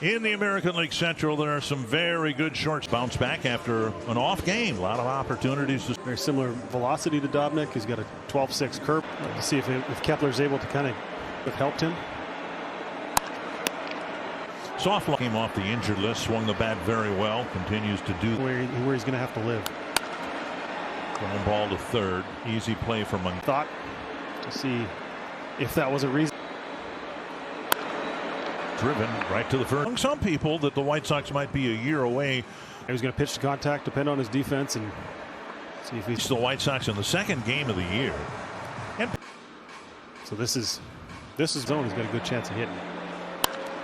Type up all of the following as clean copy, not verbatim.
In the American League Central, there are some very good shorts. Bounce back after an off game. A lot of opportunities. Very similar velocity to Dobnak. He's got a 12-6 curve. To see if Kepler's able to kind of have helped him. Soft came off the injured list, swung the bat very well, continues to do where he's going to have to live. Ground ball to third. Easy play for Moncada. Thought to see if that was a reason. Driven right to the first. Among some people that the White Sox might be a year away. He was going to pitch to contact, depend on his defense, and see if he's the White Sox in the second game of the year. And so this is zone. He's got a good chance of hitting.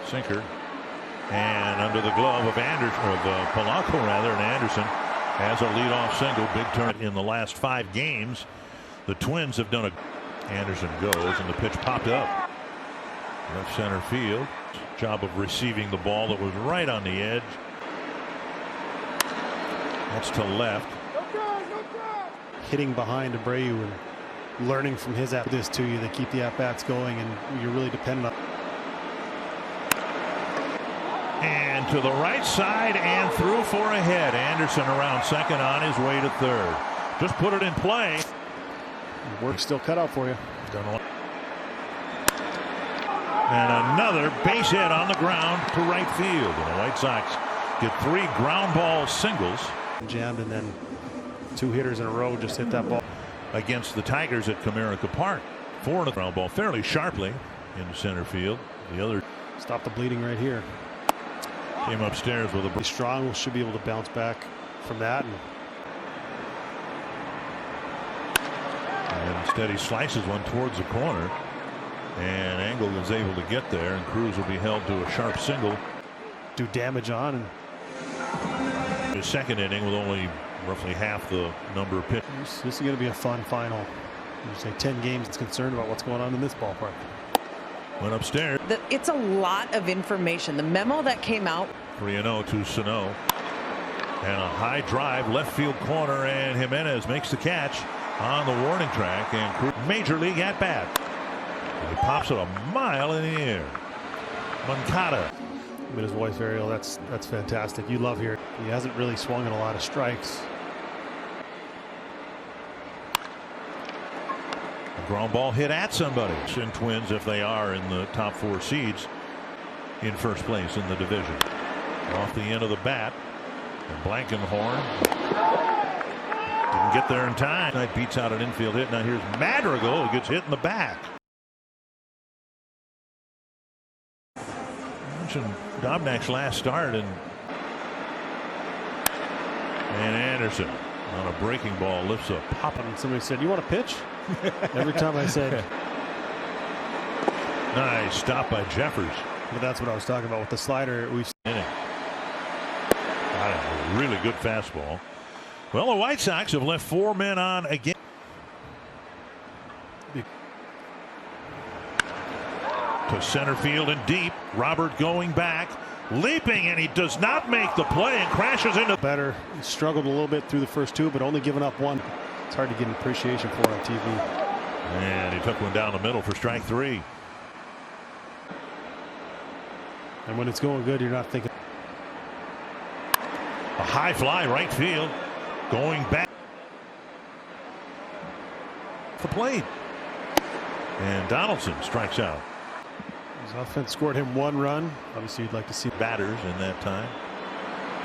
Sinker. And under the glove of Anderson, of Polanco rather, and Anderson has a leadoff single. Big turn in the last 5 games. The Twins have done a. Anderson goes, and the pitch popped up. Left center field. Job of receiving the ball that was right on the edge. That's to left. Hitting behind Abreu and learning from his at this to you. They keep the at-bats going, and you're really dependent on. And to the right side and through for a hit. Anderson around second on his way to third. Just put it in play. Work still cut out for you. And another base hit on the ground to right field. And the White Sox get 3 ground ball singles. Jammed, and then 2 hitters in a row just hit that ball. Against the Tigers at Comerica Park. 4 in a ground ball fairly sharply into center field. The other. Stop the bleeding right here. Came upstairs with a. Strong should be able to bounce back from that. And instead he slices one towards the corner. And Engel is able to get there, and Cruz will be held to a sharp single. Do damage on. And his second inning with only roughly half the number of pitches. This is going to be a fun final. You say 10 games. It's concerned about what's going on in this ballpark. Went upstairs. It's a lot of information. The memo that came out. 3-0 to Sano. And a high drive left field corner, and Jimenez makes the catch on the warning track, and Cruz, major league at bat. He pops it a mile in the air. Moncada. But his voice very ill. That's fantastic. You love hearing. He hasn't really swung at a lot of strikes. A ground ball hit at somebody. And Twins, if they are in the top 4 seeds, in first place in the division. Off the end of the bat. And Blankenhorn didn't get there in time. Knight beats out an infield hit. Now here's Madrigal, who gets hit in the back. Dobnak's last start, and Anderson on a breaking ball lifts a pop. And somebody said, "You want to pitch?" Every time I said. Nice stop by Jeffers. But that's what I was talking about with the slider. We've seen it. A really good fastball. Well, the White Sox have left 4 men on again. To center field and deep. Robert going back, leaping, and he does not make the play and crashes into. Better. He struggled a little bit through the first 2, but only giving up 1. It's hard to get an appreciation for it on TV. And he took one down the middle for strike 3. And when it's going good, you're not thinking. A high fly right field, going back. The plate. And Donaldson strikes out. His offense scored him 1 run. Obviously, you'd like to see batters in that time.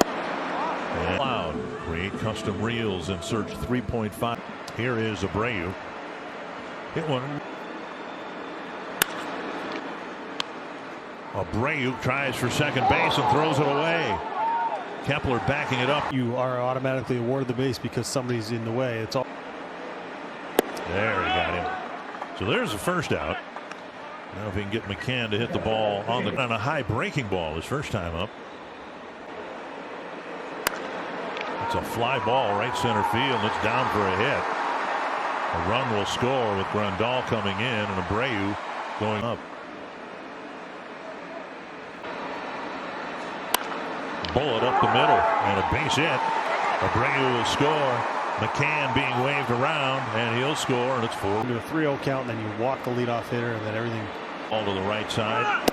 And Cloud create custom reels and search 3.5. Here is Abreu. Hit one. Abreu tries for second base and throws it away. Kepler backing it up. You are automatically awarded the base because somebody's in the way. It's all. There, he got him. So there's the first out. Now if he can get McCann to hit the ball on a high breaking ball his first time up. It's a fly ball right center field. It's down for a hit. A run will score with Grandal coming in and Abreu going up. Bullet up the middle and a base hit. Abreu will score. McCann being waved around, and he'll score, and it's 4. Do a 3-0 count, and then you walk the leadoff hitter, and then everything. All to the right side.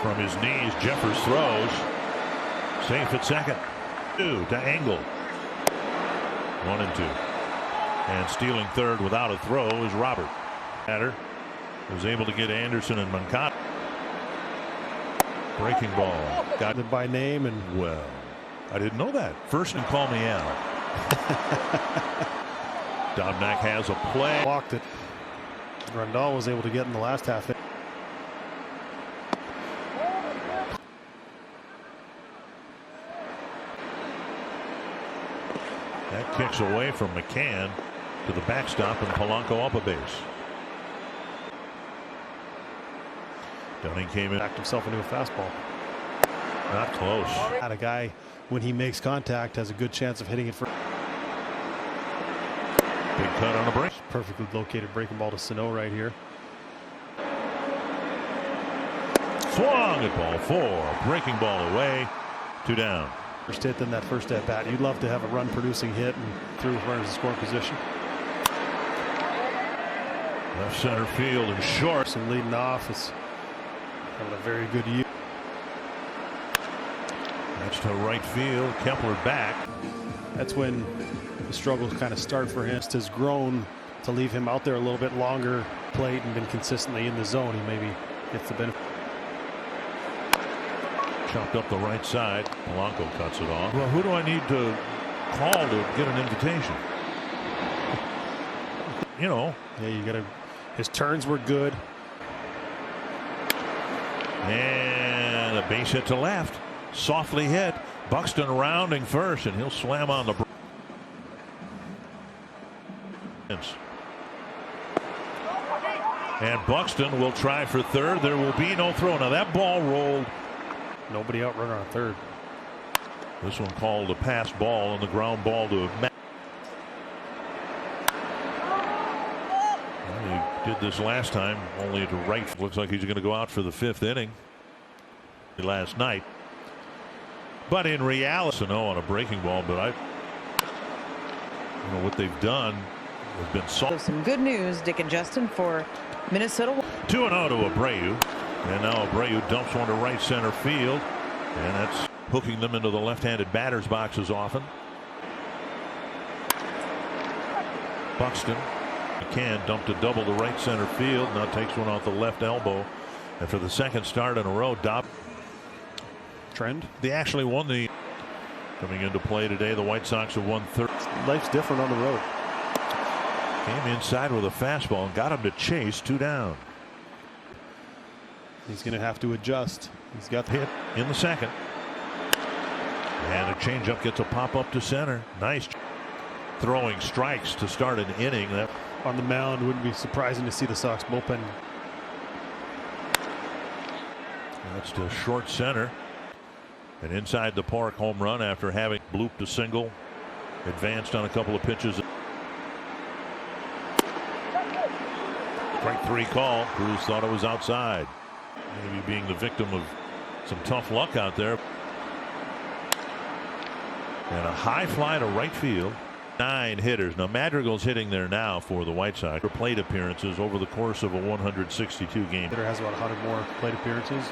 from his knees. Jeffers throws. Safe at second. 2 to Engel. 1 and 2. And stealing third without a throw is Robert. Batter was able to get Anderson and Moncada. Breaking ball. Got it by name, and well, I didn't know that. First and call me out. Dobnak has a play. walked it. Grandal was able to get in the last half. That kicks away from McCann to the backstop, and Polanco up a base. Dunning came in. Backed himself into a fastball. Not close. Had a guy, when he makes contact, has a good chance of hitting it for. Big cut on a break. Perfectly located breaking ball to Sano right here. Swung at ball 4. Breaking ball away. 2 down. First hit, then that first at bat. You'd love to have a run producing hit and through runners in scoring position. Left center field and short. And leading off is having a very good year. That's to right field. Kepler back. That's when the struggles kind of start for him. Has grown to leave him out there a little bit longer, played and been consistently in the zone. He maybe gets the benefit. Chopped up the right side. Polanco cuts it off. Well, who do I need to call to get an invitation? You know. Yeah, you got to. His turns were good. And a base hit to left. Softly hit. Buxton rounding first, and he'll slam on the. And Buxton will try for third. There will be no throw. Now that ball rolled. Nobody out runner on third. This one called a pass ball, and the ground ball to Matt. Well, he did this last time, only to right. Looks like he's going to go out for the 5th inning last night. But in reality, no on a breaking ball. But what they've done has been So some good news, Dick and Justin, for Minnesota. 2-0 to Abreu. And now Abreu dumps one to right center field. And that's hooking them into the left-handed batter's boxes often. Buxton. McCann dumped a double to right center field. Now takes one off the left elbow. And for the second start in a row, Trend. They actually won the. Coming into play today, the White Sox have won 3rd. Life's different on the road. Came inside with a fastball and got him to chase. 2 down. He's going to have to adjust. He's got the Hit in the second. And a changeup gets a pop up to center. Nice throwing strikes to start an inning. That on the mound. Wouldn't be surprising to see the Sox bullpen. That's to short center. An inside the park home run after having blooped a single. Advanced on a couple of pitches. Strike 3 call. Cruz thought it was outside. Maybe being the victim of some tough luck out there. And a high fly to right field. 9 hitters. Now Madrigal's hitting there now for the White Sox. For plate appearances over the course of a 162 game. Hitter has about 100 more plate appearances.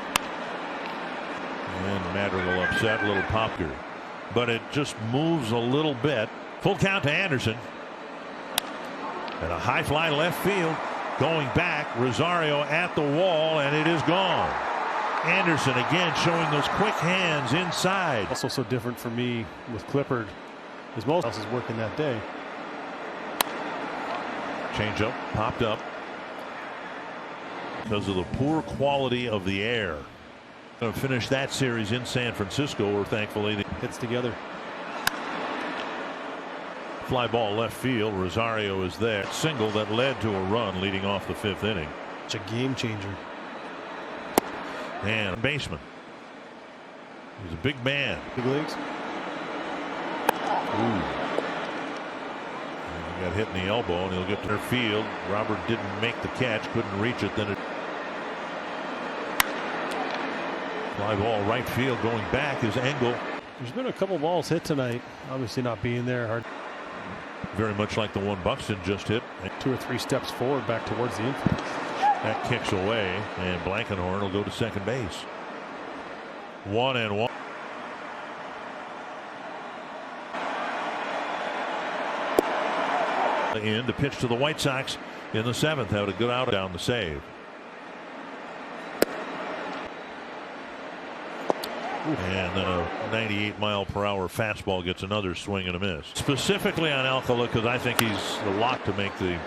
And Madrigal upset, a little popular. But it just moves a little bit. Full count to Anderson. And a high fly left field. Going back, Rosario at the wall, and it is gone. Anderson again showing those quick hands inside. Also so different for me with Clippard, as most else is working that day. Changeup popped up because of the poor quality of the air. Going to finish that series in San Francisco, where thankfully the Hits together. fly ball left field. Rosario is there. Single that led to a run leading off the 5th inning. It's a game changer. And baseman. He's a big man. Big leagues. Ooh. He got hit in the elbow, and he'll get to their field. Robert didn't make the catch, couldn't reach it. Then it. Fly ball right field going back is Engel. There's been a couple balls hit tonight. Obviously not being there. Hard. Very much like the one Buxton just hit. 2 or 3 steps forward back towards the infield. That kicks away, and Blankenhorn will go to second base. 1-1. In to pitch to the White Sox in the 7th. Had a good out down the save. And then a 98-mile-per-hour fastball gets another swing and a miss. Specifically on Alcala, because I think he's the lock to make the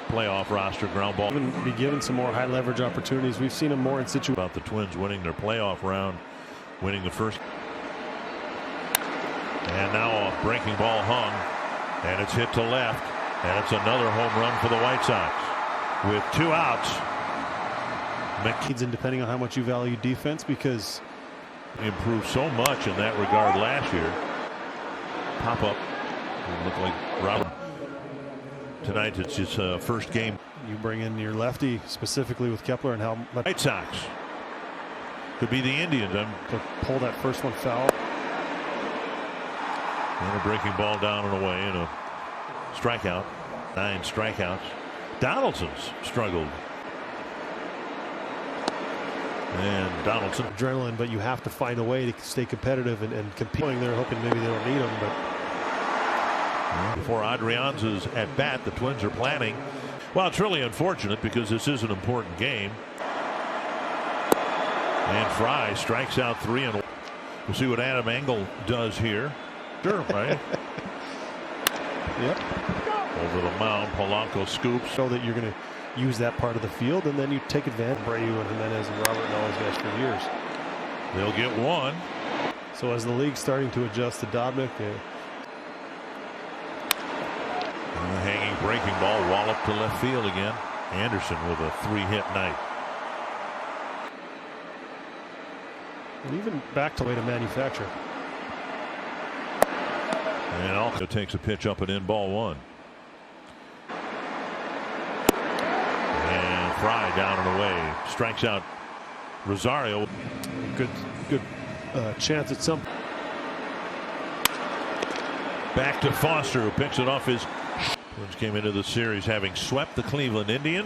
playoff roster. Ground ball. Be given some more high leverage opportunities. We've seen him more in situations. About the Twins winning their playoff round, winning the first. And now a breaking ball hung, and it's hit to left, and it's another home run for the White Sox with 2 outs. And depending on how much you value defense, because improved so much in that regard last year. Pop up. It looked like Robert. Tonight it's his first game. You bring in your lefty specifically with Kepler and how much. White Sox. Could be the Indians. To pull that first one foul. And a breaking ball down and away and a strikeout. 9 strikeouts. Donaldson's struggled. And Donaldson. Adrenaline, but you have to find a way to stay competitive and compete. They're hoping maybe they don't need them, but before Adrianza's at bat, the Twins are planning. Well, it's really unfortunate because this is an important game. And Fry strikes out 3, and we'll see what Adam Engel does here. Sure, right? Yep. Over the mound, Polanco scoops. So that you're going to use that part of the field, and then you take advantage of Abreu and Jimenez and Robert and all those guys for years. They'll get 1. So as the league's starting to adjust to Dobnik, hanging breaking ball, wallop to left field again. Anderson with a 3-hit night. And even back to way to manufacture. And also takes a pitch up and in, ball 1. And Fry down and away, strikes out Rosario. Good chance at some. Back to Foster, who picks it off his. Twins came into the series having swept the Cleveland Indians.